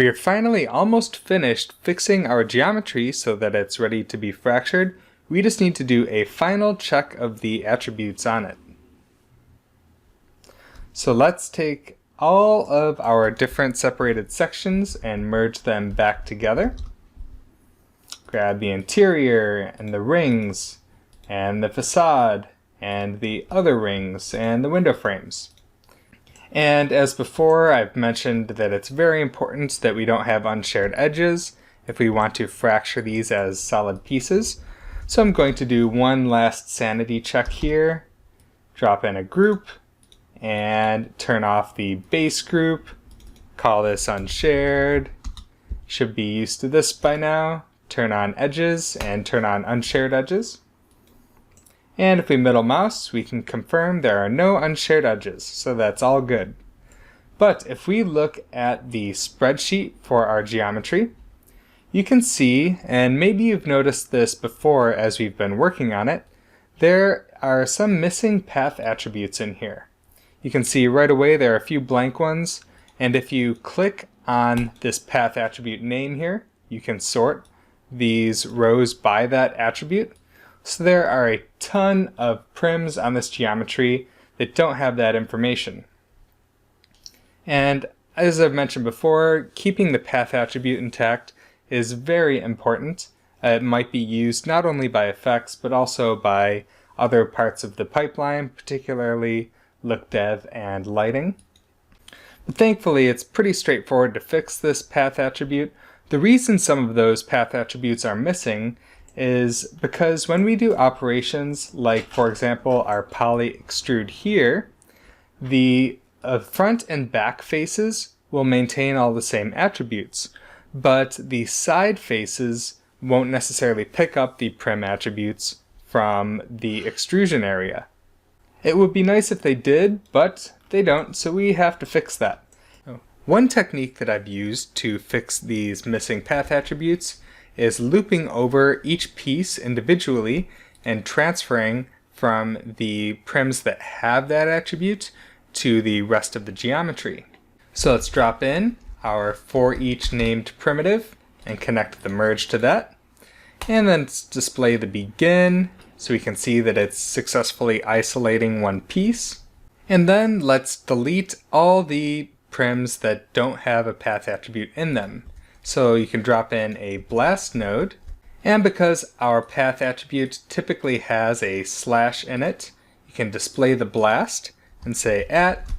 We are finally almost finished fixing our geometry so that it's ready to be fractured. We just need to do a final check of the attributes on it. So let's take all of our different separated sections and merge them back together. Grab the interior and the rings and the facade and the other rings and the window frames. And as before, I've mentioned that it's very important that we don't have unshared edges if we want to fracture these as solid pieces. So I'm going to do one last sanity check here, drop in a group, and turn off the base group, call this unshared. Should be used to this by now. Turn on edges and turn on unshared edges. And if we middle mouse, we can confirm there are no unshared edges, so that's all good. But if we look at the spreadsheet for our geometry, you can see, and maybe you've noticed this before as we've been working on it, there are some missing path attributes in here. You can see right away there are a few blank ones, and if you click on this path attribute name here, you can sort these rows by that attribute. So there are a ton of prims on this geometry that don't have that information. And as I've mentioned before, keeping the path attribute intact is very important. It might be used not only by effects, but also by other parts of the pipeline, particularly look dev and lighting. But thankfully, it's pretty straightforward to fix this path attribute. The reason some of those path attributes are missing is because when we do operations like, for example, our poly extrude here, the front and back faces will maintain all the same attributes, but the side faces won't necessarily pick up the prim attributes from the extrusion area. It would be nice if they did, but they don't, so we have to fix that. One technique that I've used to fix these missing path attributes is looping over each piece individually and transferring from the prims that have that attribute to the rest of the geometry. So let's drop in our for each named primitive and connect the merge to that. And then display the begin so we can see that it's successfully isolating one piece. And then let's delete all the prims that don't have a path attribute in them. So you can drop in a blast node, and because our path attribute typically has a slash in it, you can display the blast and say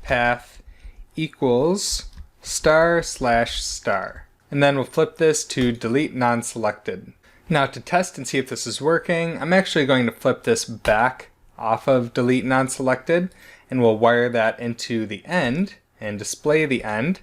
@path equals */*. And then we'll flip this to delete non-selected. Now to test and see if this is working, I'm actually going to flip this back off of delete non-selected, and we'll wire that into the end and display the end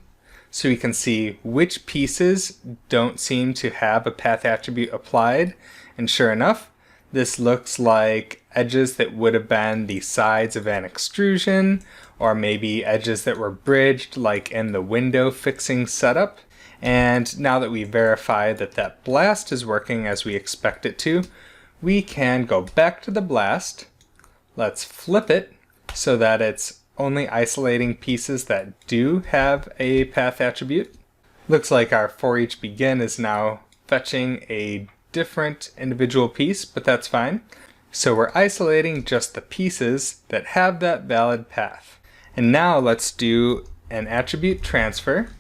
so we can see which pieces don't seem to have a path attribute applied. And sure enough, this looks like edges that would have been the sides of an extrusion, or maybe edges that were bridged like in the window fixing setup. And now that we verify that that blast is working as we expect it to, we can go back to the blast. Let's flip it so that it's only isolating pieces that do have a path attribute. Looks like our for each begin is now fetching a different individual piece, but that's fine. So we're isolating just the pieces that have that valid path. And now let's do an attribute transfer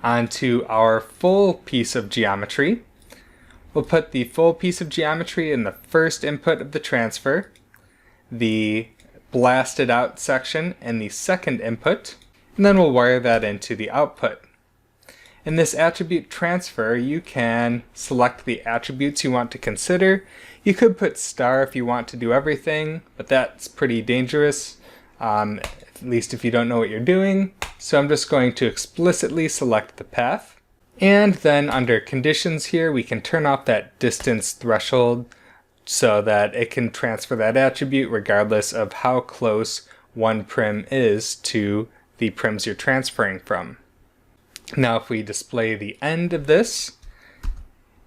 onto our full piece of geometry. We'll put the full piece of geometry in the first input of the transfer, the blasted out section in the second input, and then we'll wire that into the output. In this attribute transfer, you can select the attributes you want to consider. You could put star if you want to do everything, but that's pretty dangerous, at least if you don't know what you're doing. So I'm just going to explicitly select the path. And then under conditions here, we can turn off that distance threshold so that it can transfer that attribute regardless of how close one prim is to the prims you're transferring from. Now if we display the end of this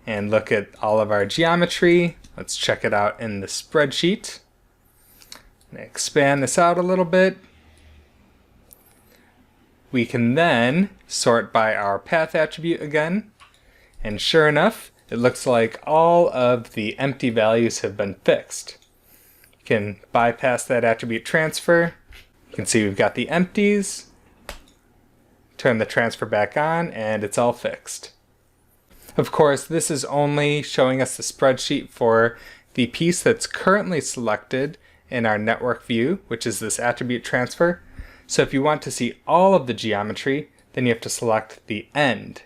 and look at all of our geometry, let's check it out in the spreadsheet. Expand this out a little bit. we can then sort by our path attribute again. And sure enough, it looks like all of the empty values have been fixed. You can bypass that attribute transfer. You can see we've got the empties. Turn the transfer back on and it's all fixed. Of course, this is only showing us the spreadsheet for the piece that's currently selected in our network view, which is this attribute transfer. So if you want to see all of the geometry, then you have to select the end.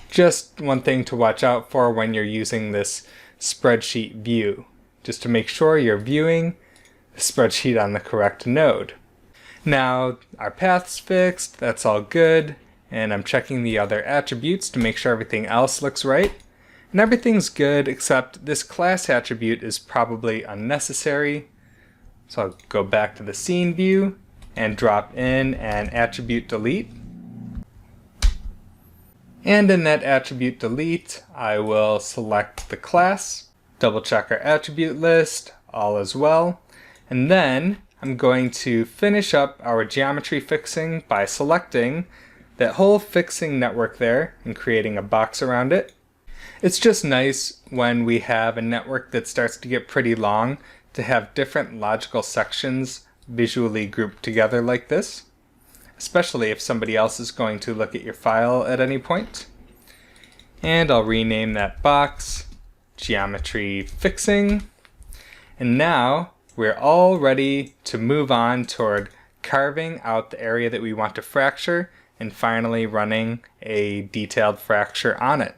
Just one thing to watch out for when you're using this spreadsheet view, just to make sure you're viewing the spreadsheet on the correct node. Now our path's fixed, that's all good, and I'm checking the other attributes to make sure everything else looks right. And everything's good except this class attribute is probably unnecessary. So I'll go back to the scene view and drop in an attribute delete. And in that attribute delete, I will select the class, double check our attribute list, all is well, and then I'm going to finish up our geometry fixing by selecting that whole fixing network there and creating a box around it. It's just nice when we have a network that starts to get pretty long to have different logical sections visually grouped together like this, especially if somebody else is going to look at your file at any point. And I'll rename that box Geometry Fixing. And now we're all ready to move on toward carving out the area that we want to fracture and finally running a detailed fracture on it.